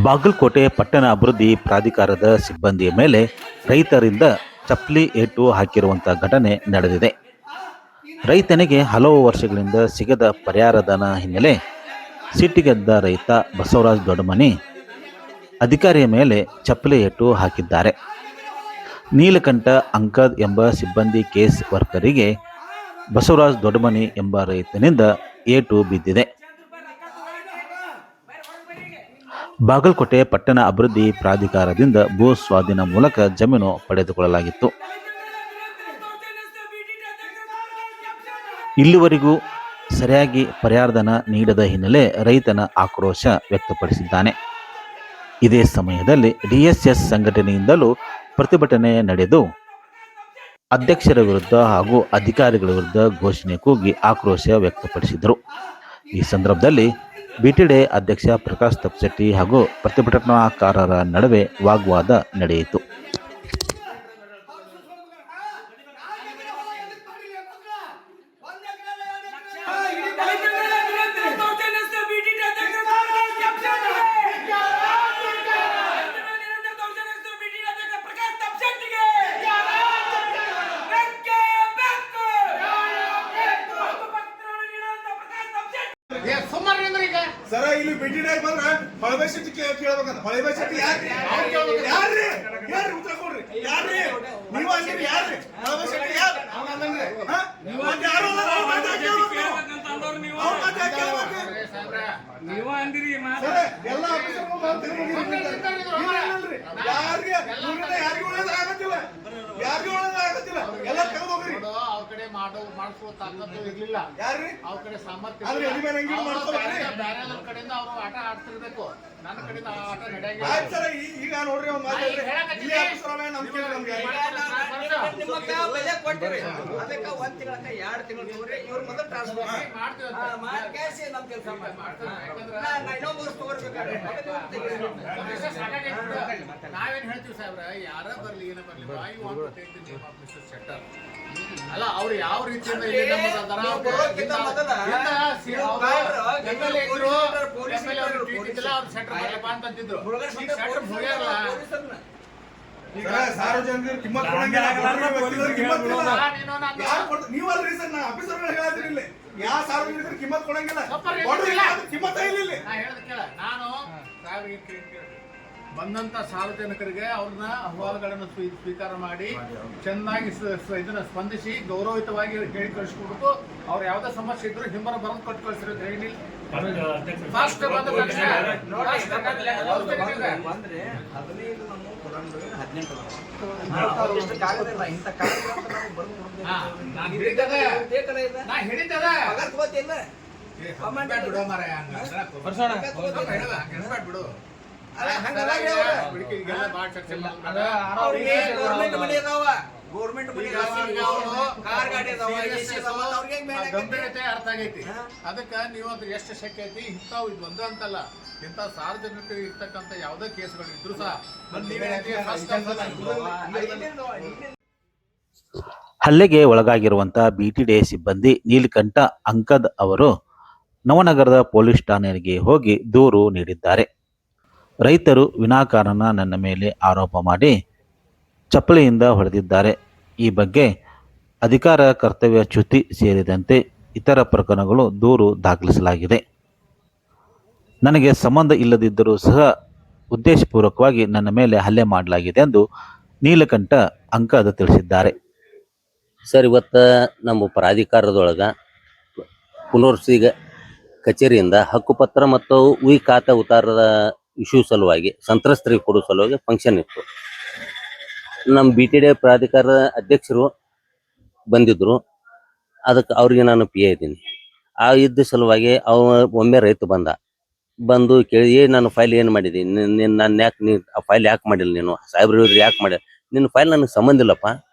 ಬಾಗಲಕೋಟೆ ಪಟ್ಟಣ ಅಭಿವೃದ್ಧಿ ಪ್ರಾಧಿಕಾರದ ಸಿಬ್ಬಂದಿಯ ಮೇಲೆ ರೈತರಿಂದ ಚಪ್ಪಲಿ ಏಟು ಹಾಕಿರುವಂಥ ಘಟನೆ ನಡೆದಿದೆ. ರೈತನಿಗೆ ಹಲವು ವರ್ಷಗಳಿಂದ ಸಿಗದ ಪರಿಹಾರಧನ ಹಿನ್ನೆಲೆ ಸಿಟ್ಟಿಗೆದ್ದ ರೈತ ಬಸವರಾಜ ದೊಡ್ಡಮನಿ ಅಧಿಕಾರಿಯ ಮೇಲೆ ಚಪ್ಪಲಿ ಏಟು ಹಾಕಿದ್ದಾರೆ. ನೀಲಕಂಠ ಅಂಕದ್ ಎಂಬ ಸಿಬ್ಬಂದಿ ಕೇಸ್ ವರ್ಕರಿಗೆ ಬಸವರಾಜ ದೊಡ್ಡಮನಿ ಎಂಬ ರೈತನಿಂದ ಏಟು ಬಿದ್ದಿದೆ. ಬಾಗಲಕೋಟೆ ಪಟ್ಟಣ ಅಭಿವೃದ್ಧಿ ಪ್ರಾಧಿಕಾರದಿಂದ ಭೂ ಸ್ವಾಧೀನ ಮೂಲಕ ಜಮೀನು ಪಡೆದುಕೊಳ್ಳಲಾಗಿತ್ತು. ಇಲ್ಲಿವರೆಗೂ ಸರಿಯಾಗಿ ಪರಿಹಾರಧನ ನೀಡದ ಹಿನ್ನೆಲೆ ರೈತನ ಆಕ್ರೋಶ ವ್ಯಕ್ತಪಡಿಸಿದ್ದಾನೆ. ಇದೇ ಸಮಯದಲ್ಲಿ ಡಿಎಸ್ಎಸ್ ಸಂಘಟನೆಯಿಂದಲೂ ಪ್ರತಿಭಟನೆ ನಡೆದು ಅಧ್ಯಕ್ಷರ ವಿರುದ್ಧ ಹಾಗೂ ಅಧಿಕಾರಿಗಳ ವಿರುದ್ಧ ಘೋಷಣೆ ಕೂಗಿ ಆಕ್ರೋಶ ವ್ಯಕ್ತಪಡಿಸಿದರು. ಈ ಸಂದರ್ಭದಲ್ಲಿ ಬಿಟಿಡೆ ಅಧ್ಯಕ್ಷ ಪ್ರಕಾಶ್ ತಪ್ಸೆಟ್ಟಿ ಹಾಗೂ ಪ್ರತಿಭಟನಾಕಾರರ ನಡುವೆ ವಾಗ್ವಾದ ನಡೆಯಿತು. ಸರ ಇಲ್ಲಿ ಬಿಟಿಡಾಗಿ ಬಂದ್ರ ಹೊಳಬೈ ಶೆಟ್ಟಿ ಕೇಳಬೇಕಂತ. ಹೊಳಬೈ ಶೆಟ್ಟಿ ಯಾರ್ರಿ ಯಾರ್ರಿ ಉತ್ತರ ಕೊಡ್ರಿ. ಯಾರ್ರಿ ನೀವು ಅಂದಿರಿ? ಯಾರ್ರಿ ಹೊಳಬೈ ಶೆಟ್ಟಿ? ಯಾರು ನೀವು ಅಂದಿರಿ ಎಲ್ಲ ಯಾರಿಗೆ ಯಾರಿಗೂ ಒಳ್ಳೇದಾಗತ್ತಿಲ್ಲ, ಯಾರಿಗೂ ಒಳ್ಳೇದಾಗತ್ತಿಲ್ಲ. ಎಲ್ಲ ತೆಗೆದು ಹೋಗ್ರಿ. ಅವ್ರ ಕಡೆ ಮಾಡಿಸುವ ತಾಕತ್ತು ಇರ್ಲಿಲ್ಲ. ಯಾರ್ರಿ ಅವ್ರ ಕಡೆ ಸಾಮರ್ಥ್ಯ ಆದ್ರೆ ಎಲ್ಲಿ ಮೇಲೆ ಹಂಗೆ ಮಾಡ್ತಾರೆ. ಬೇರೆ ಕಡೆಯಿಂದ ಅವರು ಆಟ ಆಡ್ತಿರ್ಬೇಕು. ನನ್ನ ಕಡೆಯಿಂದ ಆ ಆಟ ನಡೆಯಂಗಿಲ್ಲ. ಆಯ್ತು ಸರ್, ಈಗ ನೋಡ್ರಿ ಅವ್ನು ಮಾತಾಡ್ರಿ. ಇಲ್ಲಿ ಆಫೀಸರ್ ನಮ್ಗೆ ನಮ್ಗೆ ಅದಕ್ಕೆ 1 ತಿಂಗಳಕ್ಕ 2 ತಿಂಗಳು ತಗೋರಿ. ಇವ್ರ ಮೊದಲು ಟ್ರಾನ್ಸ್ಫರ್ ಮಾಡ್ತೀವಿ ನಮ್ ಕೆಲಸ ಇನ್ನೊಂದು ವರ್ಷ ತಗೋರ್ಬೇಕಾದ್ರೆ ನಾವೇನ್ ಹೇಳ್ತೀವಿ ಸಾಹೇಬ್ರ, ಯಾರ ಬರ್ಲಿ ಏನ ಬರ್ಲಿ, I want to take the name of mister Shettar. ಅಲ್ಲ, ಅವ್ರು ಯಾವ ರೀತಿಯಿಂದ ಸಾರ್ವಜನಿಕರು ಕಿಮ್ಮತ್ ಕೊಡಂಗಿಲ್ಲ. ನೀವಲ್ರಿ ಸರ್, ನಾ ಆಫೀಸರ್ ಹೇಳತ್ತೀನಿ. ಯಾವ ಸಾರ್ವಜನಿಕರು ಕಿಮ್ಮತ್ ಕೊಡಂಗಿಲ್ಲ, ಕಿಮ್ಮತ್ತ ಇಲ್ಲ. ನಾನು ಬಂದಂತ ಸಾರ್ವಜನಿಕರಿಗೆ ಅವ್ರನ್ನ ಅಹವಾಲುಗಳನ್ನು ಸ್ವೀಕಾರ ಮಾಡಿ ಚೆನ್ನಾಗಿ ಇದನ್ನ ಸ್ಪಂದಿಸಿ ಗೌರವಯುತವಾಗಿ ಹೇಳಿ ಕಳಿಸ್ಕೊಡ್ಬೇಕು. ಅವ್ರು ಯಾವ್ದೇ ಸಮಸ್ಯೆ ಇದ್ರು ಹಿಂಬರ ಬರೆದು ಕೊಟ್ಟು ಕಳಿಸಿರೋ ಹೇಳಿ ಫಾಸ್ಟ್ ಬಂದ ತಕ್ಷಣ ಬಿಡು. ಗಂಭೀರತೆ ಅರ್ಥ ಆಗೈತಿ. ಅದಕ್ಕ ನೀವು ಅದ್ರ ಎಷ್ಟು ಶಕ್ಯ ಐತಿ. ಇಂಥವು ಇದು ಒಂದೇ ಅಂತಲ್ಲ, ಇಂಥ ಸಾರ್ವಜನಿಕರು ಇರ್ತಕ್ಕಂಥ ಯಾವುದೇ ಕೇಸ್ಗಳು ಇದ್ರು ಸಹ ಹಲ್ಲೆಗೆ ಒಳಗಾಗಿರುವಂಥ ಬಿಟಿಡೆ ಸಿಬ್ಬಂದಿ ನೀಲಕಂಠ ಅಂಕದ್ ಅವರು ನವನಗರದ ಪೊಲೀಸ್ ಠಾಣೆಗೆ ಹೋಗಿ ದೂರು ನೀಡಿದ್ದಾರೆ. ರೈತರು ವಿನಾಕಾರಣ ನನ್ನ ಮೇಲೆ ಆರೋಪ ಮಾಡಿ ಚಪ್ಪಲಿಯಿಂದ ಹೊಡೆದಿದ್ದಾರೆ. ಈ ಬಗ್ಗೆ ಅಧಿಕಾರ ಕರ್ತವ್ಯ ಚ್ಯುತಿ ಸೇರಿದಂತೆ ಇತರ ಪ್ರಕರಣಗಳು ದೂರು ದಾಖಲಿಸಲಾಗಿದೆ. ನನಗೆ ಸಂಬಂಧ ಇಲ್ಲದಿದ್ದರೂ ಸಹ ಉದ್ದೇಶಪೂರ್ವಕವಾಗಿ ನನ್ನ ಮೇಲೆ ಹಲ್ಲೆ ಮಾಡಲಾಗಿದೆ ಎಂದು ನೀಲಕಂಠ ಅಂಕದ್ ತಿಳಿಸಿದ್ದಾರೆ. ಸರ್, ಇವತ್ತು ನಮ್ಮ ಪ್ರಾಧಿಕಾರದೊಳಗೆ ಪುನರ್ವಸತಿ ಕಚೇರಿಯಿಂದ ಹಕ್ಕುಪತ್ರ ಮತ್ತು ಉಯಿ ಖಾತೆ ಉತ್ತಾರದ ಇಶ್ಯೂ ಸಲುವಾಗಿ ಸಂತ್ರಸ್ತರಿಗೆ ಕೊಡೋ ಸಲುವಾಗಿ ಫಂಕ್ಷನ್ ಇತ್ತು. ನಮ್ಮ ಬಿಟಿಡೆ ಪ್ರಾಧಿಕಾರದ ಅಧ್ಯಕ್ಷರು ಬಂದಿದ್ರು. ಅದಕ್ಕೆ ಅವ್ರಿಗೆ ನಾನು ಪಿ ಎ ಇದ್ದೀನಿ. ಆ ಇದ್ದ ಸಲುವಾಗಿ ಒಮ್ಮೆ ರೈತ ಬಂದು ಕೇಳಿ, ನಾನು ಫೈಲ್ ಏನು ಮಾಡಿದ್ದೀನಿ, ನಾನು ಯಾಕೆ ಆ ಫೈಲ್ ಯಾಕೆ ಮಾಡಿಲ್ಲ, ನೀನು ಸಾಹೇಬ್ರು ಯಾಕೆ ಮಾಡಿ, ನಿನ್ನ ಫೈಲ್ ನನಗೆ ಸಂಬಂಧ ಇಲ್ಲಪ್ಪ,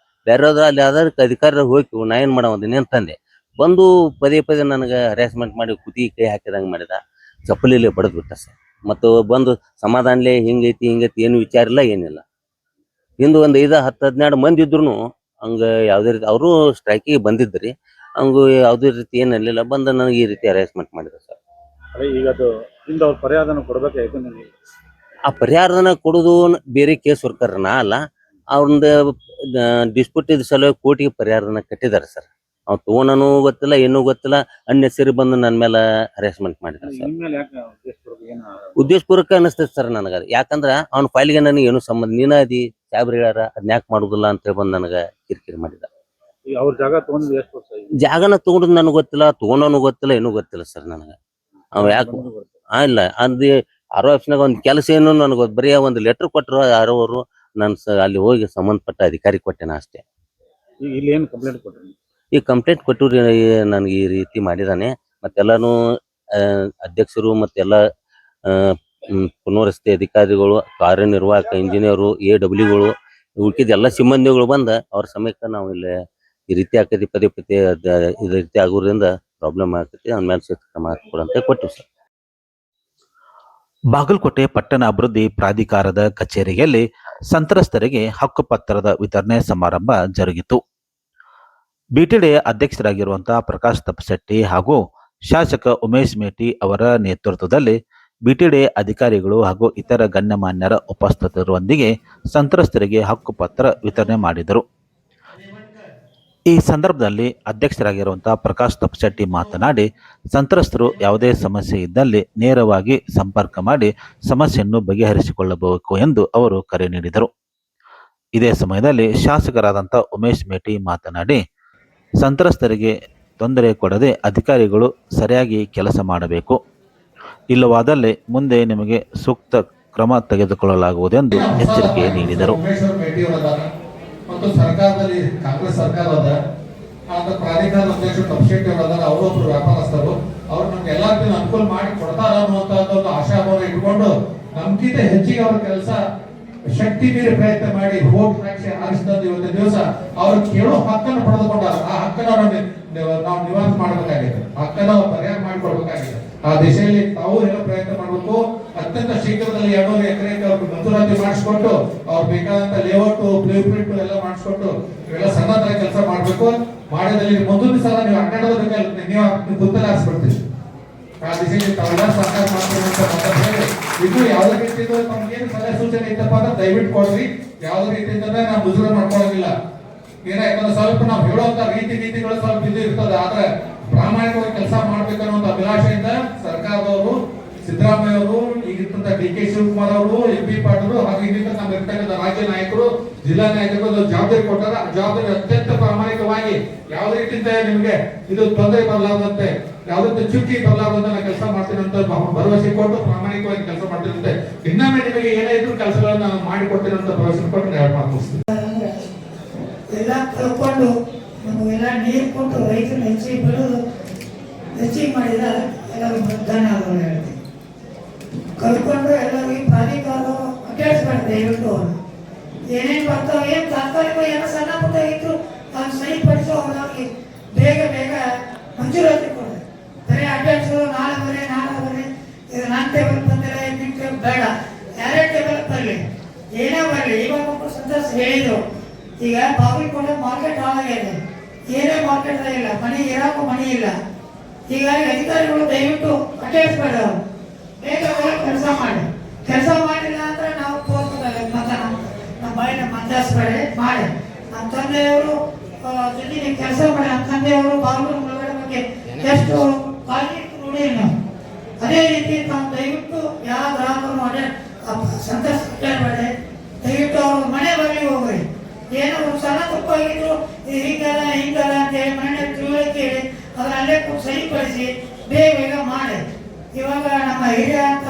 ಬೇರೆಯವ್ರು ಅಲ್ಲಿ ಅದಕ್ಕೆ ಅಧಿಕಾರಿ ಹೋಗಿ ನಾ ಏನು ಮಾಡೋದಿನಿ ಅಂತಂದೆ. ಬಂದು ಪದೇ ನನಗೆ ಹರಾಸ್ಮೆಂಟ್ ಮಾಡಿ ಕುತಿ ಕೈ ಹಾಕಿದಂಗೆ ಮಾಡಿದ. ಚಪ್ಪಲಿಲೆ ಬಡದು ಬಿಟ್ಟ ಸರ್. ಮತ್ತು ಬಂದು ಸಮಾಧಾನಲೇ ಹಿಂಗೈತಿ ಏನು ವಿಚಾರ ಇಲ್ಲ, ಏನಿಲ್ಲ. ಇಂದು ಒಂದು 5-10-12 ಮಂದಿ ಇದ್ರು ಹಂಗೆ ಯಾವುದೇ ರೀತಿ ಅವರು ಸ್ಟ್ರೈಕಿಗೆ ಬಂದಿದ್ರಿ. ಹಂಗೂ ಯಾವುದೇ ರೀತಿ ಏನಿಲ್ಲ, ಬಂದು ನನಗೆ ಈ ರೀತಿ ಹರಾಸ್ಮೆಂಟ್ ಮಾಡಿದ್ರು ಸರ್. ಈಗ ಅದು ಇಂದ ಅವ್ರ ಪರಿಹಾರನ ಕೊಡ್ಬೇಕಾಯ್ತು ನನಗೆ. ಆ ಪರಿಹಾರನ ಕೊಡೋದು ಬೇರೆ ಕೇಸ್ ವರ್ಕರ್ ನಾ ಅಲ್ಲ, ಅವ್ರದ್ದು ಡಿಸ್ಪ್ಯೂಟ್ ಇದ್ ಸಲುವಾಗಿ ಕೋರ್ಟಿಗೆ ಪರಿಹಾರನ ಕಟ್ಟಿದ್ದಾರೆ ಸರ್. ಅವ್ನು ತಗೊಂಡನೂ ಗೊತ್ತಿಲ್ಲ, ಏನೂ ಗೊತ್ತಿಲ್ಲ, ಅನ್ನೆಸರಿ ಬಂದು ನನ್ನ ಮೇಲೆ ಹರಾಸ್ಮೆಂಟ್ ಮಾಡಿದ್ದಾರೆ ಸರ್. ಉದ್ದೇಶಪೂರ್ವಕ ಅನಿಸ್ತೈತೆ ಸರ್ ನನಗೆ. ಯಾಕಂದ್ರ ಅವ್ನ ಫೈಲ್ಗೆ ನನಗೆ ಏನು ಸಂಬಂಧ, ನೀನ ಅದಿ ಸಾಹೇಬ್ರು ಹೇಳ್ಯಾರ ಅದನ್ನ ಯಾಕೆ ಮಾಡುದಿಲ್ಲ ಅಂತ ಹೇಳಿ ಬಂದು ನನಗೆ ಕಿರಿಕಿರಿ ಮಾಡಿದ. ಅವ್ರ ಜಾಗ ತಗೊಂಡ್ ಎಷ್ಟು ವರ್ಷ ಆಯ್ತು? ಜಾಗನ ತಗೊಂಡ್ ನನಗೆ ಗೊತ್ತಿಲ್ಲ, ತಗೊಂಡವನು ಗೊತ್ತಿಲ್ಲ, ಏನೂ ಗೊತ್ತಿಲ್ಲ ಸರ್ ನನಗೆ. ಅವ್ ಯಾಕೆ ಇಲ್ಲ ಅಂದ್ ಆರೋ ಆಫೀಸ್ನಾಗ ಒಂದ್ ಕೆಲಸ ಏನು ನನಗೆ ಬರೀ ಒಂದು ಲೆಟರ್ ಕೊಟ್ಟರು ಯಾರೋ ಅವರು, ನಾನು ಅಲ್ಲಿ ಹೋಗಿ ಸಂಬಂಧಪಟ್ಟ ಅಧಿಕಾರಿ ಕೊಟ್ಟೆನ ಅಷ್ಟೇ. ಇಲ್ಲಿ ಏನು ಕಂಪ್ಲೇಂಟ್ ಕೊಟ್ರಿ? ಈ ಕಂಪ್ಲೇಂಟ್ ಕೊಟ್ಟರು ನನಗೆ ಈ ರೀತಿ ಮಾಡಿದಾನೆ, ಮತ್ತೆಲ್ಲಾನು ಅಧ್ಯಕ್ಷರು ಮತ್ತೆಲ್ಲ ಪುನರ್ವಸತಿ ಅಧಿಕಾರಿಗಳು, ಕಾರ್ಯನಿರ್ವಾಹಕ ಇಂಜಿನಿಯರು, AWಗಳು, ಉಳ್ಕಿದ ಎಲ್ಲ ಸಿಬ್ಬಂದಿಗಳು ಬಂದ ಅವ್ರ ಸಮಯಕ್ಕೆ ನಾವು ಇಲ್ಲಿ ಈ ರೀತಿ ಆಕತಿ ಪದೇ ಪದೇ ಇದೇ ರೀತಿ ಆಗೋದ್ರಿಂದ ಪ್ರಾಬ್ಲಮ್ ಆಗ್ತೈತಿ, ಅವ್ನ ಮೇಲೆ ಕ್ರಮ ಕೊಡಂತ ಕೊಟ್ಟಿವಿ ಸರ್. ಬಾಗಲಕೋಟೆ ಪಟ್ಟಣ ಅಭಿವೃದ್ಧಿ ಪ್ರಾಧಿಕಾರದ ಕಚೇರಿಯಲ್ಲಿ ಸಂತ್ರಸ್ತರಿಗೆ ಹಕ್ಕುಪತ್ರದ ವಿತರಣೆ ಸಮಾರಂಭ ಜರುಗಿತು. ಬಿಟಿಡಿ ಅಧ್ಯಕ್ಷರಾಗಿರುವಂತಹ ಪ್ರಕಾಶ್ ತಪ್ಪಶೆಟ್ಟಿ ಹಾಗೂ ಶಾಸಕ ಉಮೇಶ್ ಮೇಟಿ ಅವರ ನೇತೃತ್ವದಲ್ಲಿ ಬಿಟಿಡಿ ಅಧಿಕಾರಿಗಳು ಹಾಗೂ ಇತರ ಗಣ್ಯಮಾನ್ಯರ ಉಪಸ್ಥಿತರೊಂದಿಗೆ ಸಂತ್ರಸ್ತರಿಗೆ ಹಕ್ಕುಪತ್ರ ವಿತರಣೆ ಮಾಡಿದರು. ಈ ಸಂದರ್ಭದಲ್ಲಿ ಅಧ್ಯಕ್ಷರಾಗಿರುವಂತಹ ಪ್ರಕಾಶ್ ತಪ್ಪಶೆಟ್ಟಿ ಮಾತನಾಡಿ, ಸಂತ್ರಸ್ತರು ಯಾವುದೇ ಸಮಸ್ಯೆ ಇದ್ದಲ್ಲಿ ನೇರವಾಗಿ ಸಂಪರ್ಕ ಮಾಡಿ ಸಮಸ್ಯೆಯನ್ನು ಬಗೆಹರಿಸಿಕೊಳ್ಳಬೇಕು ಎಂದು ಅವರು ಕರೆ ನೀಡಿದರು. ಇದೇ ಸಮಯದಲ್ಲಿ ಶಾಸಕರಾದಂಥ ಉಮೇಶ್ ಮೇಟಿ ಮಾತನಾಡಿ, ಸಂತ್ರಸ್ತರಿಗೆ ತೊಂದರೆ ಕೊಡದೆ ಅಧಿಕಾರಿಗಳು ಸರಿಯಾಗಿ ಕೆಲಸ ಮಾಡಬೇಕು, ಇಲ್ಲವಾದಲ್ಲಿ ಮುಂದೆ ನಿಮಗೆ ಸೂಕ್ತ ಕ್ರಮ ತೆಗೆದುಕೊಳ್ಳಲಾಗುವುದೆಂದು ಎಚ್ಚರಿಕೆ ನೀಡಿದರು. ಮತ್ತು ಸರ್ಕಾರದಲ್ಲಿ ಕಾಂಗ್ರೆಸ್ ಸರ್ಕಾರ ಅದ, ಅಂತ ಪ್ರಾಧಿಕಾರದ ಅಧ್ಯಕ್ಷರು ತಪ್ಪಶೆಟ್ಟಿ ಅವರು ಅದಾರ, ಅವರೊಬ್ರು ವ್ಯಾಪಾರಸ್ಥರು, ಅವ್ರು ನಮ್ಗೆ ಎಲ್ಲರಿಗೂ ಅನುಕೂಲ ಮಾಡಿ ಕೊಡ್ತಾರ ಅನ್ನುವಂತ ಒಂದು ಆಶಾಭಾವ ಇಟ್ಕೊಂಡು ನಮ್ಗಿಂತ ಹೆಚ್ಚಿಗೆ ಅವ್ರ ಕೆಲಸ ಶಕ್ತಿ ಮೀರಿ ಪ್ರಯತ್ನ ಮಾಡಿ ವೋಟ್ ಹಾಕಿ ಆರಿಸಿದ ಇವತ್ತಿನ ದಿವಸ ಅವ್ರು ಕೇಳೋ ಹಕ್ಕನ್ನು ಪಡೆದುಕೊಂಡಾರ. ಆ ಹಕ್ಕನ್ನು ನಾವು ನಿವಾರಣೆ ಮಾಡಬೇಕಾಗಿದೆ, ಹಕ್ಕನ್ನು ಪರಿಹಾರ ಮಾಡಿಕೊಡ್ಬೇಕಾಗಿದೆ. ಆ ದಿಶೆಯಲ್ಲಿ ತಾವು ಎಲ್ಲ ಪ್ರಯತ್ನ ಮಾಡಬೇಕು. ಅತ್ಯಂತ ಶೀಘ್ರದಲ್ಲಿ 200 ಎಕರೆಗೆ ಅವ್ರಿಗೆ ಮಂಜೂರಾತಿ ಮಾಡಿಸ್ಕೊಟ್ಟು ಅವ್ರು ಬೇಕಾದಂತ ಲೇಔಟ್ ಬ್ಲೂ ಪ್ರಿಂಟ್ ಎಲ್ಲ ಮಾಡಿಸ್ಕೊಟ್ಟು ಇವೆಲ್ಲ ಸಣ್ಣದಾಗಿ ಕೆಲಸ ಮಾಡ್ಬೇಕು. ಮಾಡಿದಲ್ಲಿ ಮುಂದಿನ ಸಲ ನೀವು ಅಡ್ಡಾಡೋದಕ್ಕೆ ನೀವು ಗುತ್ತಲ ಹಾರಿಸ್ಬಿಡ್ತೀವಿ. ಆ ದಿಶೆಯಲ್ಲಿ ತಾವೆಲ್ಲ ಸಹಕಾರ ಮಾಡ್ತೀವಿ ಅಂತ ಹೇಳಿ, ಇದು ಯಾವುದೇ ರೀತಿಯಿಂದ ನಮ್ಗೆ ಏನು ಸಲಹೆ ಸೂಚನೆ ಇತ್ತಪ್ಪ ಅಂದ್ರೆ ದಯವಿಟ್ಟು ಕೊಡ್ರಿ. ಯಾವುದೇ ರೀತಿಯಿಂದ ನಾವು ಮುಜುಗರ ಮಾಡ್ಕೊಳ್ಳೋದಿಲ್ಲ. ಯಾಕಂದ್ರೆ ಸ್ವಲ್ಪ ನಾವು ಹೇಳುವಂತ ನೀತಿಗಳು ಸ್ವಲ್ಪ ಇದು ಇರ್ತದೆ, ಆದ್ರೆ ಪ್ರಾಮಾಣಿಕವಾಗಿ ಕೆಲಸ ಮಾಡ್ಬೇಕನ್ನುವಂತ ಅಭಿಲಾಷೆಯಿಂದ ಸರ್ಕಾರದವರು, ಸಿದ್ದರಾಮಯ್ಯ ಅವರು, ಈಗಿರ್ತಂತ DK ಶಿವಕುಮಾರ್ ಅವರು, MP ಪಾಟೀಲ್ ಹಾಗೂ ಇನ್ನಿತರ ನಮ್ಮ ಇರ್ತಕ್ಕಂಥ ರಾಜ್ಯ ನಾಯಕರು, ಜಿಲ್ಲಾ ನಾಯಕರು ಜವಾಬ್ದಾರಿ ಕೊಟ್ಟಾರ. ಆ ಜವಾಬ್ದಾರಿ ಅತ್ಯಂತ ಪ್ರಾಮಾಣಿಕವಾಗಿ ಯಾವುದೇ ರೀತಿಯಿಂದ ನಿಮಗೆ ಇದು ತೊಂದರೆ ಬರಲಾರದಂತೆ, ಯಾವುದೇ ಚುಕ್ಕಿ ಬರಲಾರದಂತೆ ಕೆಲಸ ಮಾಡ್ತೀನಿ ಅಂತ ಭರವಸೆ ಕೊಟ್ಟು ಪ್ರಾಮಾಣಿಕವಾಗಿ ಕೆಲಸ ಮಾಡ್ತಿರುತ್ತೆ. ಇನ್ನೊಮ್ಮೆ ನಿಮಗೆ ಏನೇ ಇದ್ರು ಕೆಲಸಗಳನ್ನ ನಾನು ಮಾಡಿಕೊಡ್ತೀನಿ ಅಂತ ಭರವಸೆ ಕೊಟ್ಟು ನಾನು ಮಾತನಾಡ್ತೀನಿ. ಎಲ್ಲ ಕಳ್ಕೊಂಡು ನಮಗೆಲ್ಲ ನೀರು ಕೊಟ್ಟು ರೈತರು ಹೆಚ್ಚಿಗೆ ಬೆಳೆದು ಹೆಚ್ಚಿಗೆ ಮಾಡಿದ ಎಲ್ಲರೂ ಧನ್ಯವಾದಗಳು ಹೇಳ್ತೀವಿ. ಕಲ್ತ್ಕೊಂಡು ಎಲ್ಲರಿಗೂ ಪ್ರಾಧಿಕಾರ ಅಡ್ಡಾಡಿಸ್ಬಾರ್ದು ದಯವಿಟ್ಟು. ಏನೇನು ಬರ್ತಾವ, ಏನು ತಾತ್ಕಾಲಿಕ ಏನೋ ಸಣ್ಣ ಪುಟ್ಟ ಇತ್ತು ಅದನ್ನು ಸರಿಪಡಿಸೋ ಅವ್ರಿಗೆ ಬೇಗ ಬೇಗ ಮಂಜೂರಾತಿ ಕೊಡೋದು. ಬರೀ ಅಡ್ಡಾಡಿಸೋದು ನಾಳೆ ಬರೀ ಇದು ನನ್ನ ಟೇಬಲ್ ಬಂದಿಲ್ಲ, ನಿಮ್ಮ ಟೇಬಲ್ ಬೇಡ, ಯಾರೇ ಟೇಬಲ್ ಬರಲಿ, ಏನೇ ಬರಲಿ. ಇವಾಗ ಒಬ್ಬರು ಸಂತೋಷ ಹೇಳಿದ್ರು, ಈಗ ಬಾಗಲಕೋಟೆ ಮಾರ್ಕೆಟ್ ಹಾಳಾಗಿದೆ, ಏನೇ ಮಾರ್ಕೆಟ್ ಇಲ್ಲ, ಮನೆ ಇರಾಕು ಮನೆ ಇಲ್ಲ. ಹೀಗಾಗಿ ಅಧಿಕಾರಿಗಳು ದಯವಿಟ್ಟು ಅಡ್ಡಾಡಿಸ್ಬೇಡ, ಬೇಗ ಬೇಗ ಕೆಲಸ ಮಾಡಿಲ್ಲ ಅಂದ್ರೆ ನಾವು ತೋರಿಸ್ಬೇಕಾಗುತ್ತೆ. ಮತ್ತೆ ನಮ್ಮ ಮನೆ ಮಂದಾಸ್ಬೇಡ ಮಾಡಿ. ನಮ್ಮ ತಂದೆಯವರು ಜೊತೆಗೆ ಕೆಲಸ ಮಾಡಿ, ನಮ್ಮ ತಂದೆಯವರು ಬಾಗಲಕೋಟೆ ಮುಳುಗಡೆ ಬಗ್ಗೆ ಎಷ್ಟು ಕಾಳಜಿ ನೋಡಿ ನಾವು. ಅದೇ ರೀತಿ ನಾವು ದಯವಿಟ್ಟು ಯಾವ ಗ್ರಾಹಕರು ಸಂತೋಷ ಅಡ್ಡಾಡಬೇಡ, ದಯವಿಟ್ಟು ಅವ್ರ ಮನೆ ಬರಲಿ ಹೋಗ್ರಿ. ಏನೋ ಒಂದು ಸಣ್ಣ ತಪ್ಪಾಗಿದ್ರು ಹಿಂಗಲ್ಲ ಅಂತ ಹೇಳಿ ಮನೆ ತಿಳುವಳಿಕೆ ಹೇಳಿ ಅದನ್ನ ಅಲ್ಲೇ ಕೂತು ಸರಿಪಡಿಸಿ ಬೇಗ ಮಾಡಿ. ಇವಾಗ ನಮ್ಮ ಹಿರಿಯ ಅಂತ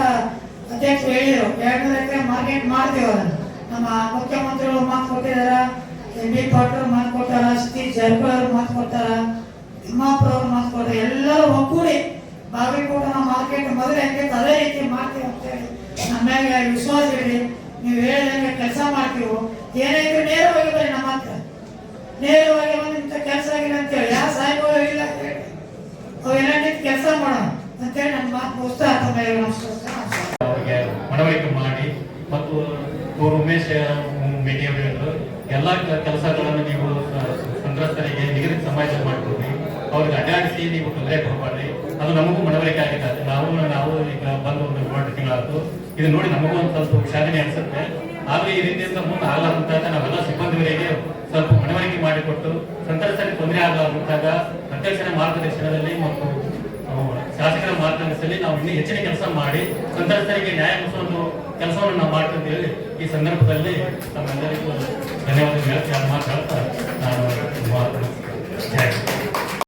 ಅಧ್ಯಕ್ಷರು ಹೇಳಿದರು, 200 ಎಕರೆ ಮಾರ್ಕೆಟ್ ಮಾಡ್ತೀವಿ. ಅದನ್ನು ನಮ್ಮ ಮುಖ್ಯಮಂತ್ರಿಗಳು ಮಾತು ಕೊಟ್ಟಿದಾರ, MP ಪಾಟೀಲ್ ಮಾತು ಕೊಟ್ಟಾರ, ಸತೀಶ್ ಜಾರಕಿಹೊಳಿ ಅವರು ಮಾತು ಕೊಡ್ತಾರ, ತಿಮ್ಮಾಪುರ ಅವರು ಮಾತು ಕೊಡ್ತಾರೆ. ಎಲ್ಲರೂ ಒಗ್ಗೂಡಿ ಬಾಗಲಕೋಟೆ ಮಾರ್ಕೆಟ್ ಮೊದಲೇ ಹೆಂಗೆ ಅದೇ ರೀತಿ ಮಾಡ್ತೀವಿ ಅಂತೇಳಿ ನಮ್ಮ ಮೇಲೆ ವಿಶ್ವಾಸ ಇಡಿ. ನೀವು ಹೇಳಿದಂಗೆ ಕೆಲಸ ಮಾಡ್ತೀವಿ. ಏನೇ ಇದ್ರು ನೇರವಾಗಿ ಬರೀ ನಮ್ಮ ಹತ್ರ, ನೇರವಾಗಿ ಬಂದು ಇಂಥ ಕೆಲಸ ಆಗಿಲ್ಲ ಅಂತೇಳಿ ಯಾವ ಸಾಹೇಬರು ಇಲ್ಲ ಅಂತೇಳಿ ಅವೆಲ್ಲ ನಿಂತು ಕೆಲಸ ಮಾಡೋಣ ಅಂತೇಳಿ ನನ್ನ ಮಾತು ಮುಗಿಸ್ತಾ ಅವರಿಗೆ ಮನವರಿಕೆ ಮಾಡಿ ಮತ್ತು ಉಮೇಶ್ ಮೇಟಿ ಅವರು ಹೇಳಿದ್ರು, ಎಲ್ಲ ಕೆಲಸಗಳನ್ನು ನೀವು ಸಂತ್ರಸ್ತರಿಗೆ ನಿಗದಿತ ಸಮಾಜ ಮಾಡಿಕೊಡ್ರಿ, ಅವ್ರಿಗೆ ಅಡ್ಡಾಡಿಸಿ ನೀವು ತೊಂದರೆ ಕೊಡಬಾರ್ರಿ. ಅದು ನಮಗೂ ಮನವರಿಕೆ ಆಗಿದೆ. ನಾವು ಈಗ ಬಂದು ಒಂದು 2 ತಿಂಗಳಾಯ್ತು. ಇದು ನೋಡಿ ನಮಗೂ ಒಂದು ಸ್ವಲ್ಪ ವಿಷಾದನೆ ಅನಿಸುತ್ತೆ. ಆದ್ರೆ ಈ ರೀತಿಯಿಂದ ಮುಂದೆ ಆಗಲಾರಂತಾಗ ನಾವೆಲ್ಲ ಸಿಬ್ಬಂದಿವರಿಗೆ ಸ್ವಲ್ಪ ಮನವರಿಕೆ ಮಾಡಿಕೊಟ್ಟು ಸಂತ್ರಸ್ತರಿಗೆ ತೊಂದರೆ ಆಗಲಾರಂತಾಗ ಅಧ್ಯಕ್ಷರ ಮಾರ್ಗದರ್ಶನದಲ್ಲಿ ಮತ್ತು ಶಾಸಕರ ಮಾರ್ಗದರ್ಶನದಲ್ಲಿ ನಾವು ಇನ್ನೂ ಹೆಚ್ಚಿನ ಕೆಲಸ ಮಾಡಿ ಸಂತ್ರಸ್ತರಿಗೆ ನ್ಯಾಯ ಕೊಡಿಸುವ ಕೆಲಸವನ್ನು ನಾವು ಮಾಡ್ತೀವಿ ಅಂತ ಹೇಳಿ ಈ ಸಂದರ್ಭದಲ್ಲಿ ನಮ್ಮೆಲ್ಲರಿಗೂ ಧನ್ಯವಾದಗಳು ಹೇಳ್ತಾ ನಾನು